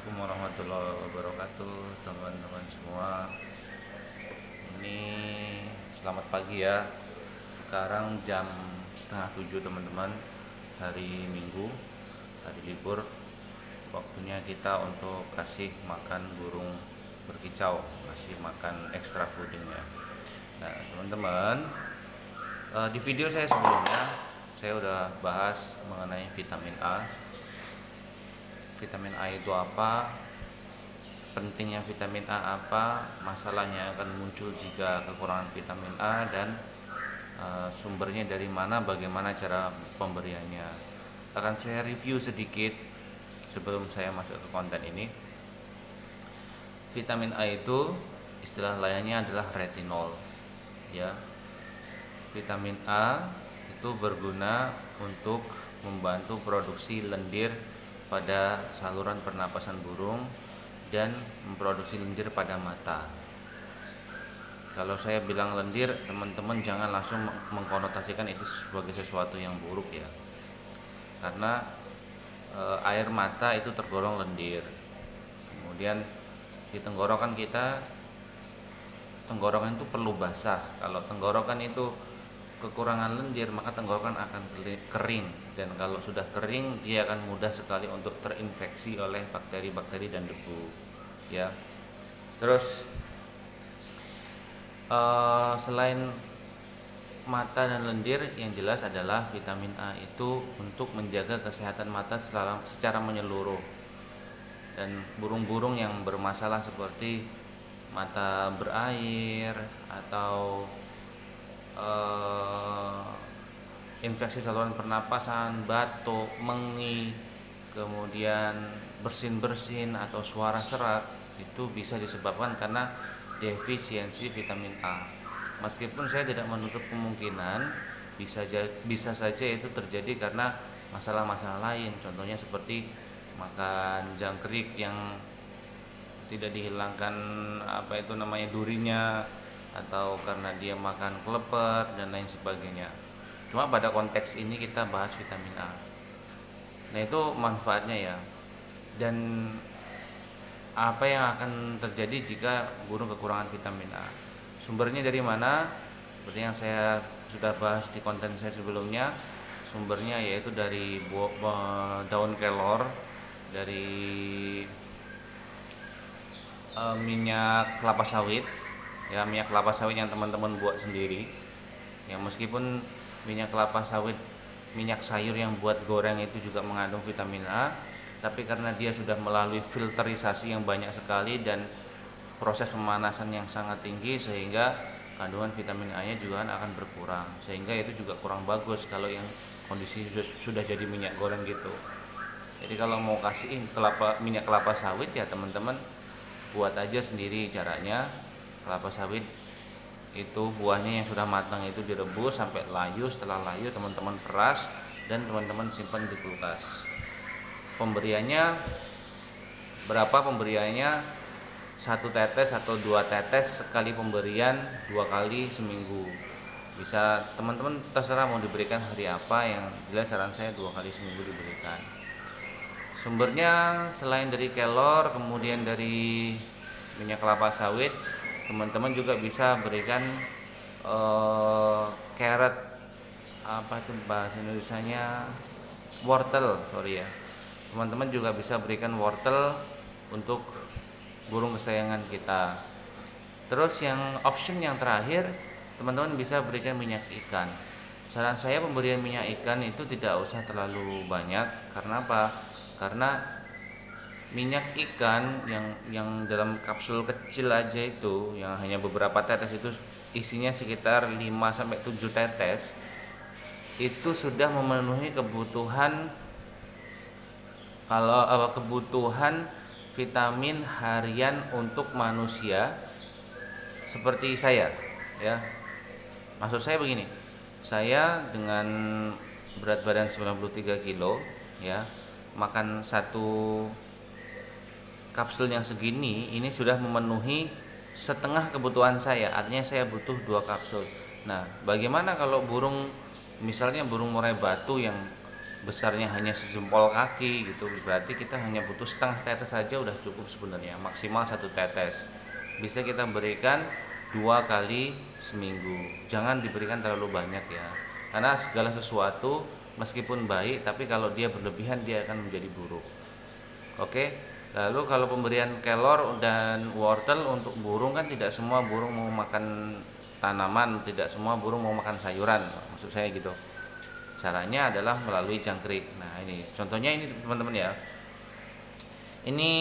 Assalamualaikum warahmatullahi wabarakatuh, teman-teman semua. Ini selamat pagi ya. Sekarang jam setengah 7 teman-teman. Hari Minggu, hari libur. Waktunya kita untuk kasih makan burung berkicau, kasih makan extra fooding ya. Nah teman-teman, di video saya sebelumnya saya udah bahas mengenai vitamin A. Vitamin A itu apa, pentingnya vitamin A apa, masalahnya akan muncul jika kekurangan vitamin A, dan sumbernya dari mana, bagaimana cara pemberiannya. Akan saya review sedikit sebelum saya masuk ke konten ini. Vitamin A itu istilah lainnya adalah retinol ya. Vitamin A itu berguna untuk membantu produksi lendir pada saluran pernapasan burung dan memproduksi lendir pada mata. Kalau saya bilang lendir, teman-teman jangan langsung mengkonotasikan itu sebagai sesuatu yang buruk ya. Karena air mata itu tergolong lendir. Kemudian di tenggorokan kita, tenggorokan itu perlu basah. Kalau tenggorokan itu kekurangan lendir, maka tenggorokan akan kering, dan kalau sudah kering dia akan mudah sekali untuk terinfeksi oleh bakteri-bakteri dan debu ya. Terus selain mata dan lendir, yang jelas adalah vitamin A itu untuk menjaga kesehatan mata secara menyeluruh. Dan burung-burung yang bermasalah seperti mata berair atau infeksi saluran pernapasan, batuk, mengi, kemudian bersin-bersin atau suara serak, itu bisa disebabkan karena defisiensi vitamin A. Meskipun saya tidak menutup kemungkinan bisa saja itu terjadi karena masalah-masalah lain, contohnya seperti makan jangkrik yang tidak dihilangkan durinya, atau karena dia makan kleper dan lain sebagainya. Cuma pada konteks ini kita bahas vitamin A. Nah itu manfaatnya ya. Dan apa yang akan terjadi jika burung kekurangan vitamin A? Sumbernya dari mana? Seperti yang saya sudah bahas di konten saya sebelumnya, sumbernya yaitu dari daun kelor, dari minyak kelapa sawit ya, minyak kelapa sawit yang teman-teman buat sendiri ya. Meskipun minyak kelapa sawit, minyak sayur yang buat goreng itu juga mengandung vitamin A, tapi karena dia sudah melalui filterisasi yang banyak sekali dan proses pemanasan yang sangat tinggi, sehingga kandungan vitamin A nya juga akan berkurang, sehingga itu juga kurang bagus kalau yang kondisi sudah jadi minyak goreng gitu. Jadi kalau mau kasih minyak kelapa sawit ya teman-teman buat aja sendiri caranya. Kelapa sawit itu buahnya yang sudah matang itu direbus sampai layu. Setelah layu teman-teman peras dan teman-teman simpan di kulkas. Pemberiannya berapa? Pemberiannya 1 tetes atau 2 tetes sekali pemberian, 2 kali seminggu. Bisa teman-teman terserah mau diberikan hari apa, yang jelas saran saya 2 kali seminggu diberikan. Sumbernya selain dari kelor, kemudian dari minyak kelapa sawit, teman-teman juga bisa berikan carrot, apa itu bahasa Indonesianya, wortel, sorry ya. Teman-teman juga bisa berikan wortel untuk burung kesayangan kita. Terus yang option yang terakhir, teman-teman bisa berikan minyak ikan. Saran saya pemberian minyak ikan itu tidak usah terlalu banyak. Karena apa? Karena minyak ikan yang dalam kapsul kecil aja itu, yang hanya beberapa tetes itu isinya sekitar 5-7 tetes, itu sudah memenuhi kebutuhan kebutuhan vitamin harian untuk manusia seperti saya ya. Maksud saya begini, saya dengan berat badan 93 kilo ya, makan satu kapsul yang segini ini sudah memenuhi setengah kebutuhan saya. Artinya saya butuh 2 kapsul. Nah, bagaimana kalau burung, misalnya burung murai batu yang besarnya hanya sejempol kaki gitu, berarti kita hanya butuh setengah tetes saja udah cukup sebenarnya, maksimal 1 tetes. Bisa kita berikan 2 kali seminggu, jangan diberikan terlalu banyak ya, karena segala sesuatu meskipun baik tapi kalau dia berlebihan dia akan menjadi buruk. Oke, lalu kalau pemberian kelor dan wortel untuk burung, kan tidak semua burung mau makan tanaman, tidak semua burung mau makan sayuran, maksud saya gitu. Caranya adalah melalui jangkrik. Nah ini contohnya, ini teman-teman ya, ini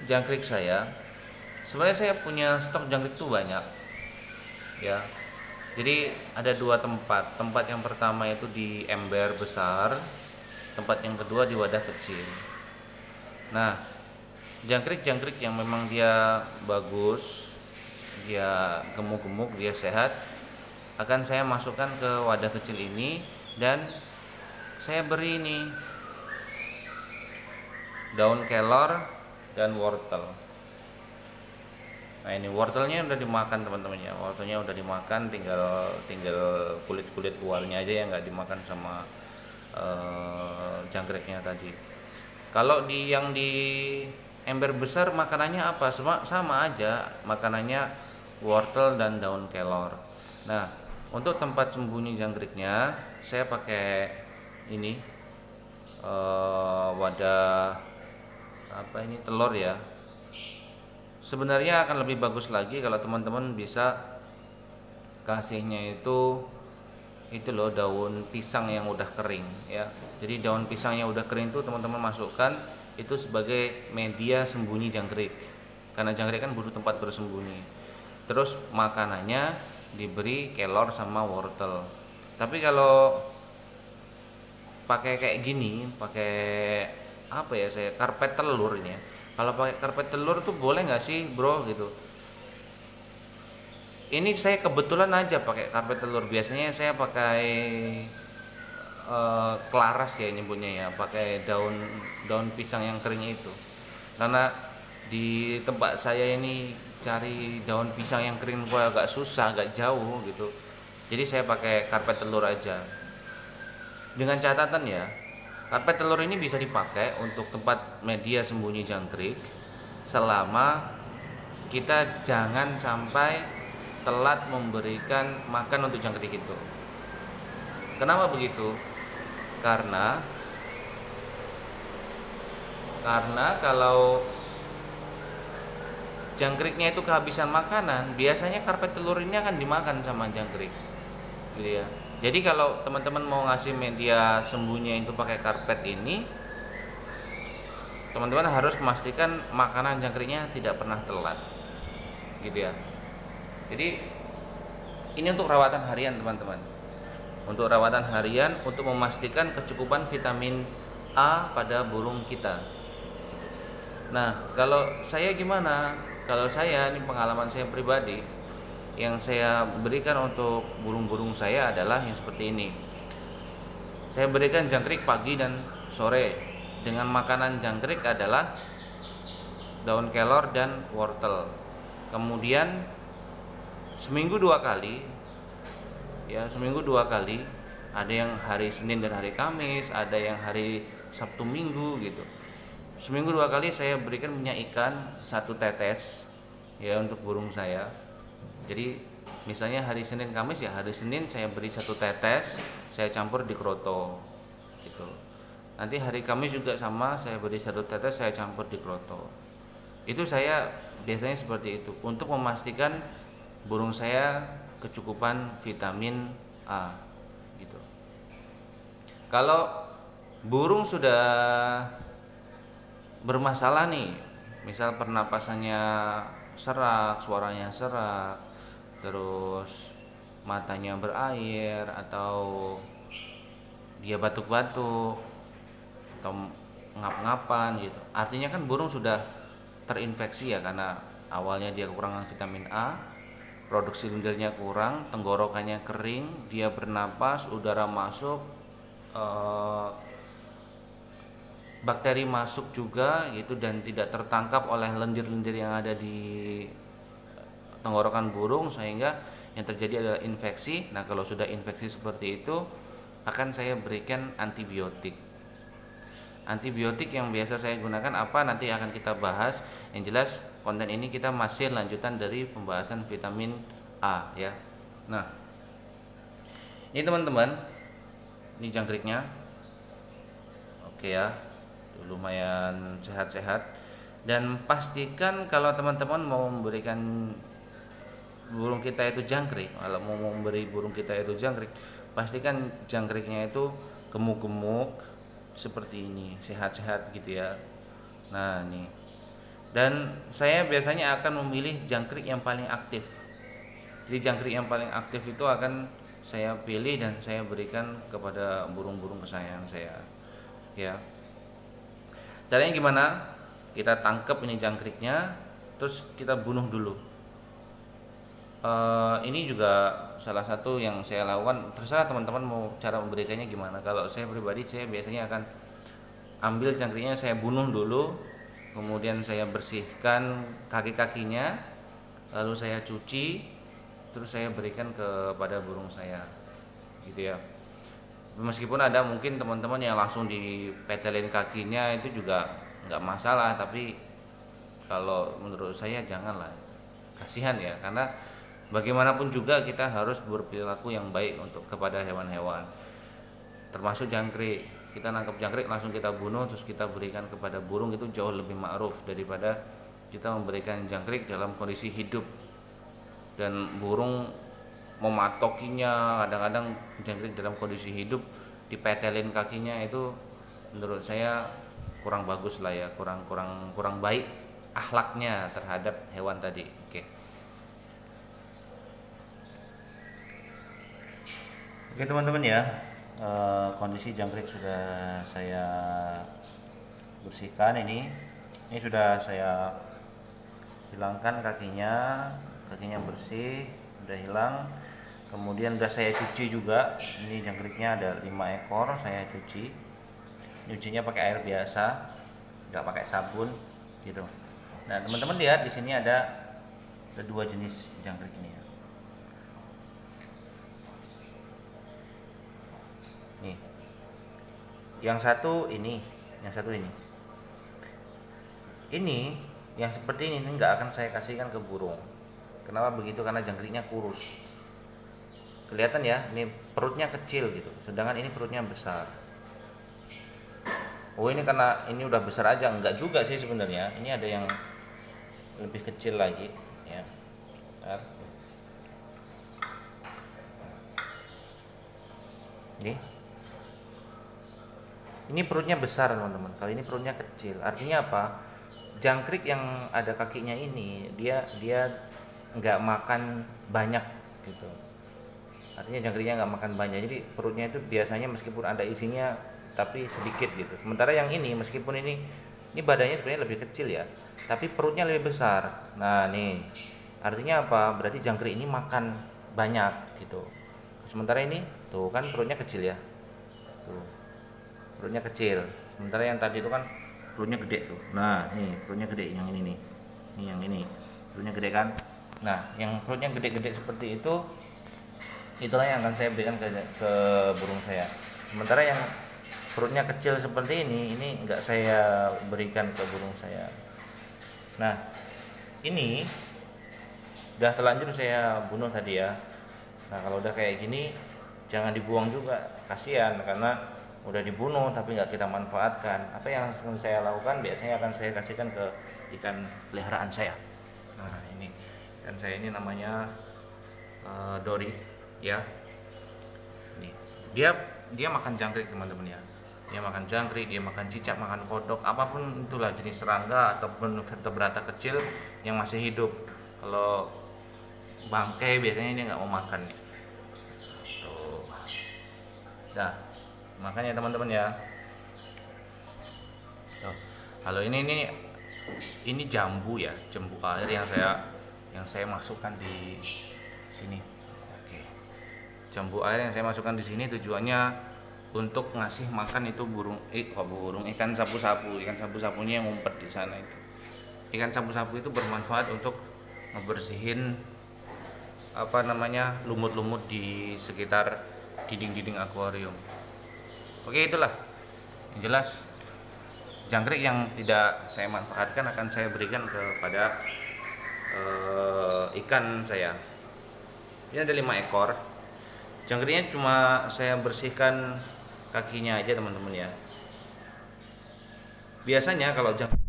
jangkrik saya. Sebenarnya saya punya stok jangkrik tuh banyak ya. Jadi ada 2 tempat. Tempat yang pertama itu di ember besar, tempat yang kedua di wadah kecil. Nah jangkrik-jangkrik yang memang dia bagus, dia gemuk-gemuk, dia sehat, akan saya masukkan ke wadah kecil ini dan saya beri ini daun kelor dan wortel. Nah ini wortelnya udah dimakan teman-teman ya, wortelnya udah dimakan, tinggal kulit luarnya aja yang nggak dimakan sama jangkriknya tadi. Kalau yang di ember besar makanannya apa? Sama aja makanannya, wortel dan daun kelor. Nah untuk tempat sembunyi jangkriknya saya pakai ini wadah apa ini, telur ya. Sebenarnya akan lebih bagus lagi kalau teman-teman bisa kasihnya itu loh, daun pisang yang udah kering ya. Jadi daun pisang yang udah kering itu teman-teman masukkan itu sebagai media sembunyi jangkrik, karena jangkrik kan butuh tempat bersembunyi. Terus makanannya diberi kelor sama wortel. Tapi kalau pakai kayak gini, pakai apa ya, saya karpet telur ini ya. Kalau pakai karpet telur tuh boleh nggak sih bro gitu? Ini saya kebetulan aja pakai karpet telur. Biasanya saya pakai kelaras ya nyebutnya ya, pakai daun pisang yang kering itu. Karena di tempat saya ini cari daun pisang yang kering kok agak susah, agak jauh gitu. Jadi saya pakai karpet telur aja. Dengan catatan ya, karpet telur ini bisa dipakai untuk tempat media sembunyi jangkrik selama kita jangan sampai telat memberikan makan untuk jangkrik itu. Kenapa begitu? Karena kalau jangkriknya itu kehabisan makanan, biasanya karpet telur ini akan dimakan sama jangkrik gitu ya. Jadi kalau teman-teman mau ngasih media sembunyi itu pakai karpet ini, teman-teman harus memastikan makanan jangkriknya tidak pernah telat gitu ya. Jadi ini untuk rawatan harian teman-teman, untuk rawatan harian untuk memastikan kecukupan vitamin A pada burung kita. Nah kalau saya gimana? Kalau saya, ini pengalaman saya pribadi, yang saya berikan untuk burung-burung saya adalah yang seperti ini. Saya berikan jangkrik pagi dan sore, dengan makanan jangkrik adalah daun kelor dan wortel. Kemudian seminggu 2 kali ya, seminggu 2 kali, ada yang hari Senin dan hari Kamis, ada yang hari Sabtu Minggu gitu. Seminggu 2 kali saya berikan minyak ikan 1 tetes ya untuk burung saya. Jadi misalnya hari Senin Kamis ya, hari Senin saya beri 1 tetes, saya campur di kroto gitu. Nanti hari Kamis juga sama, saya beri 1 tetes, saya campur di kroto. Itu saya biasanya seperti itu untuk memastikan burung saya kecukupan vitamin A gitu. Kalau burung sudah bermasalah nih, misal pernapasannya serak, suaranya serak, terus matanya berair, atau dia batuk-batuk atau ngap-ngapan gitu, artinya kan burung sudah terinfeksi ya, karena awalnya dia kekurangan vitamin A, produksi lendirnya kurang, tenggorokannya kering, dia bernapas, udara masuk, bakteri masuk juga gitu, dan tidak tertangkap oleh lendir-lendir yang ada di tenggorokan burung, sehingga yang terjadi adalah infeksi. Nah kalau sudah infeksi seperti itu, akan saya berikan antibiotik. Antibiotik yang biasa saya gunakan apa nanti akan kita bahas. Yang jelas konten ini kita masih lanjutan dari pembahasan vitamin A ya. Nah, ini teman-teman, ini jangkriknya. Oke ya, lumayan sehat-sehat. Dan pastikan kalau teman-teman mau memberikan burung kita itu jangkrik, kalau mau memberi burung kita itu jangkrik, pastikan jangkriknya itu gemuk-gemuk seperti ini, sehat-sehat gitu ya. Nah nih, dan saya biasanya akan memilih jangkrik yang paling aktif. Jadi jangkrik yang paling aktif itu akan saya pilih dan saya berikan kepada burung-burung kesayangan saya ya. Caranya gimana? Kita tangkap ini jangkriknya, terus kita bunuh dulu. Ini juga salah satu yang saya lakukan. Terserah teman-teman mau cara memberikannya gimana. Kalau saya pribadi, saya biasanya akan ambil jangkriknya, saya bunuh dulu, kemudian saya bersihkan kaki-kakinya, lalu saya cuci, terus saya berikan kepada burung saya gitu ya. Meskipun ada mungkin teman-teman yang langsung dipetelin kakinya, itu juga nggak masalah, tapi kalau menurut saya janganlah, kasihan ya, karena bagaimanapun juga kita harus berperilaku yang baik untuk kepada hewan-hewan, termasuk jangkrik. Kita nangkap jangkrik langsung kita bunuh terus kita berikan kepada burung, itu jauh lebih ma'ruf daripada kita memberikan jangkrik dalam kondisi hidup dan burung mematokinya. Kadang-kadang jangkrik dalam kondisi hidup dipetelin kakinya, itu menurut saya kurang bagus lah ya, kurang baik akhlaknya terhadap hewan tadi. Oke teman-teman ya, kondisi jangkrik sudah saya bersihkan. Ini sudah saya hilangkan kakinya bersih, sudah hilang. Kemudian sudah saya cuci juga. Ini jangkriknya ada 5 ekor, saya cuci. Nyucinya pakai air biasa, nggak pakai sabun gitu. Nah teman-teman lihat di sini ada 2 jenis jangkrik ini ya. Nih, yang satu ini. Ini yang seperti ini nggak akan saya kasihkan ke burung. Kenapa begitu? Karena jangkriknya kurus. Kelihatan ya, ini perutnya kecil gitu, sedangkan ini perutnya besar. Oh ini karena ini udah besar aja, enggak juga sih sebenarnya. Ini ada yang lebih kecil lagi ya. Ini perutnya besar teman-teman. Kalau ini perutnya kecil, artinya apa? Jangkrik yang ada kakinya ini dia nggak makan banyak gitu. Artinya jangkriknya nggak makan banyak, jadi perutnya itu biasanya meskipun ada isinya tapi sedikit gitu. Sementara yang ini meskipun ini badannya sebenarnya lebih kecil ya, tapi perutnya lebih besar. Nah nih artinya apa? Berarti jangkrik ini makan banyak gitu. Sementara ini tuh kan perutnya kecil ya, tuh perutnya kecil. Sementara yang tadi itu kan perutnya gede tuh. Nah nih perutnya gede, yang ini nih, yang ini perutnya gede kan. Nah yang perutnya gede-gede seperti itu, itulah yang akan saya berikan ke burung saya. Sementara yang perutnya kecil seperti ini enggak saya berikan ke burung saya. Nah ini udah terlanjur saya bunuh tadi ya. Nah kalau udah kayak gini jangan dibuang juga, kasihan karena udah dibunuh tapi nggak kita manfaatkan. Apa yang akan saya lakukan? Biasanya akan saya kasihkan ke ikan peliharaan saya. Nah ini ikan saya ini namanya Dori ya. Nih dia makan jangkrik teman-teman ya. Dia makan jangkrik, dia makan cicak, makan kodok, apapun itulah jenis serangga ataupun vertebrata kecil yang masih hidup. Kalau bangkai biasanya dia nggak mau makan nih. Tuh. Nah, makanya teman-teman ya. Tuh. Kalau ini jambu ya, jambu air yang saya masukkan di sini. Oke. Jambu air yang saya masukkan di sini tujuannya untuk ngasih makan itu ikan sapu-sapu. Ikan sapu-sapunya yang ngumpet di sana itu. Ikan sapu-sapu itu bermanfaat untuk ngebersihin lumut-lumut di sekitar dinding-dinding akuarium. Oke, itulah yang jelas jangkrik yang tidak saya manfaatkan akan saya berikan kepada ikan saya. Ini ada 5 ekor. Jangkriknya cuma saya bersihkan kakinya aja teman-teman ya. Biasanya kalau jangkrik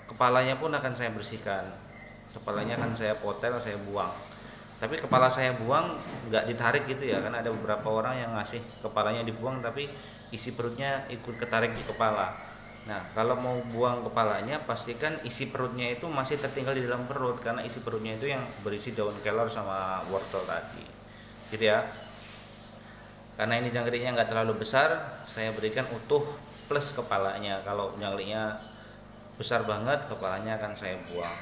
kepalanya pun akan saya bersihkan. Kepalanya akan saya potel, saya buang. Tapi kepala saya buang nggak ditarik gitu ya, kan ada beberapa orang yang ngasih kepalanya dibuang tapi isi perutnya ikut ketarik di kepala. Nah, kalau mau buang kepalanya pastikan isi perutnya itu masih tertinggal di dalam perut, karena isi perutnya itu yang berisi daun kelor sama wortel tadi. Gitu ya. Karena ini jangkriknya nggak terlalu besar, saya berikan utuh plus kepalanya. Kalau jangkriknya besar banget, kepalanya akan saya buang.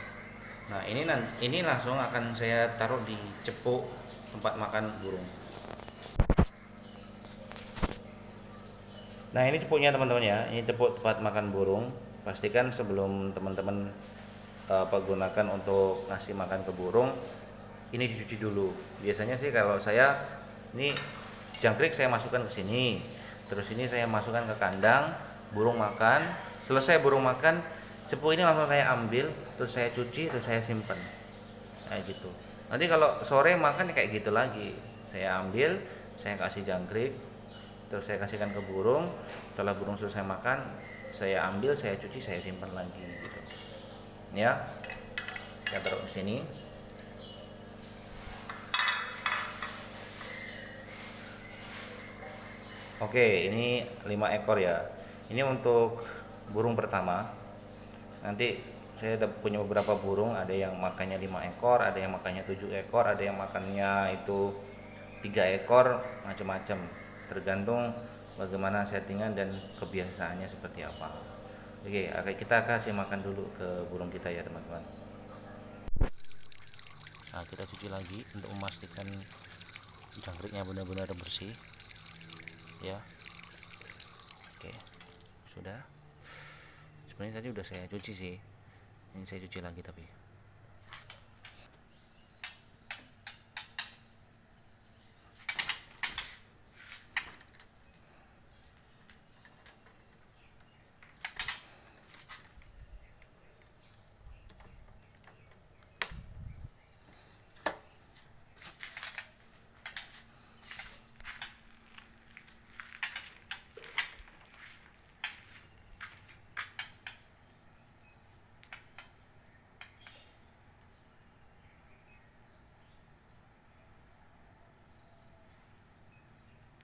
Nah, ini langsung akan saya taruh di cepuk tempat makan burung. Nah, ini cepuknya teman-teman ya. Ini cepuk tempat makan burung. Pastikan sebelum teman-teman gunakan untuk ngasih makan ke burung, ini dicuci dulu. Biasanya sih kalau saya ini jangkrik saya masukkan ke sini. Terus ini saya masukkan ke kandang, burung makan. Selesai burung makan, cepuk ini langsung saya ambil, terus saya cuci, terus saya simpan kayak gitu. Nanti kalau sore makan kayak gitu lagi, saya ambil, saya kasih jangkrik, terus saya kasihkan ke burung. Setelah burung selesai makan, saya ambil, saya cuci, saya simpan lagi gitu ya. Saya taruh di sini. Oke, ini 5 ekor ya. Ini untuk burung pertama. Nanti saya udah punya beberapa burung, ada yang makannya 5 ekor, ada yang makannya 7 ekor, ada yang makannya itu 3 ekor, macam-macam. Tergantung bagaimana settingan dan kebiasaannya seperti apa. Oke, kita kasih makan dulu ke burung kita ya teman-teman. Nah, kita cuci lagi untuk memastikan jangkriknya benar-benar bersih ya. Oke, sudah. Sebenarnya tadi udah saya cuci sih, ini saya cuci lagi tapi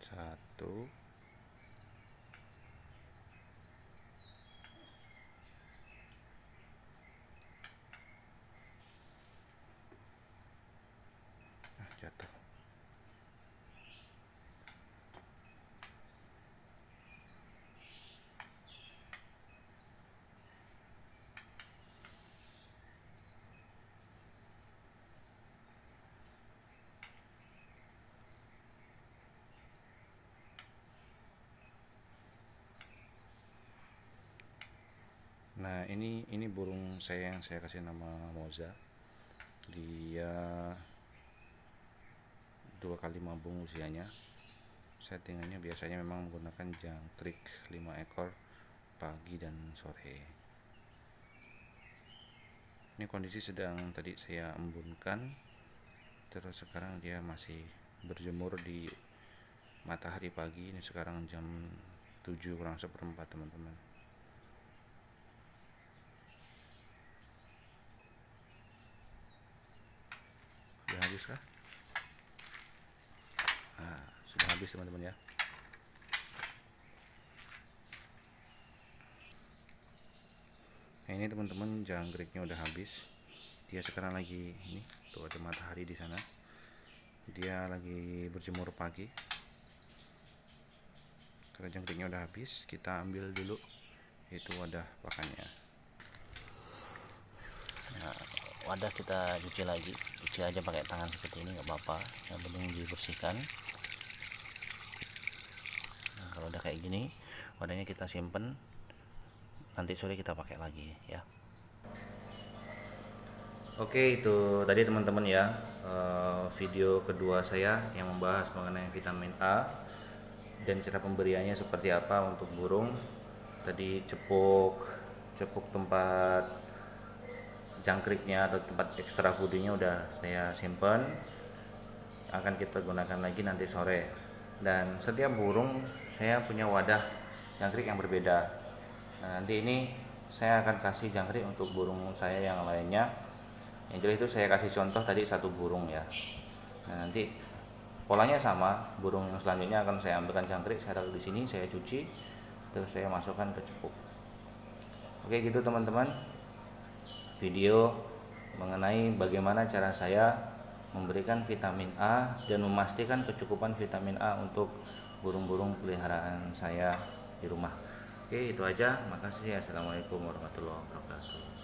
satu. Jatuh. Nah, ini burung saya yang saya kasih nama Moza. Dia 2 kali mabung usianya. Settingannya biasanya memang menggunakan jangkrik 5 ekor pagi dan sore. Ini kondisi sedang tadi saya embunkan, terus sekarang dia masih berjemur di matahari pagi. Ini sekarang jam 7 kurang seperempat teman-teman. Sudah habis kah? Nah, sudah habis teman-teman ya. Nah, ini teman-teman jangkriknya udah habis. Dia sekarang lagi ini, tuh ada matahari di sana. Dia lagi berjemur pagi. Karena jangkriknya udah habis, kita ambil dulu itu wadah pakannya. Nah, wadah kita cuci lagi, cuci aja pakai tangan seperti ini nggak apa-apa, yang penting dibersihkan. Nah, kalau udah kayak gini, wadahnya kita simpen, nanti sore kita pakai lagi ya. Oke, itu tadi teman-teman ya, video kedua saya yang membahas mengenai vitamin A dan cara pemberiannya seperti apa untuk burung. Tadi cepuk tempat jangkriknya atau tempat ekstra foodnya udah saya simpen, akan kita gunakan lagi nanti sore. Dan setiap burung saya punya wadah jangkrik yang berbeda. Nah, nanti ini saya akan kasih jangkrik untuk burung saya yang lainnya. Yang jelas itu saya kasih contoh tadi satu burung ya. Nah, nanti polanya sama, burung selanjutnya akan saya ambilkan jangkrik, saya taruh di sini, saya cuci, terus saya masukkan ke cepuk. Oke gitu teman-teman, video mengenai bagaimana cara saya memberikan vitamin A dan memastikan kecukupan vitamin A untuk burung-burung peliharaan saya di rumah. Oke, itu aja. Makasih. Assalamualaikum warahmatullahi wabarakatuh.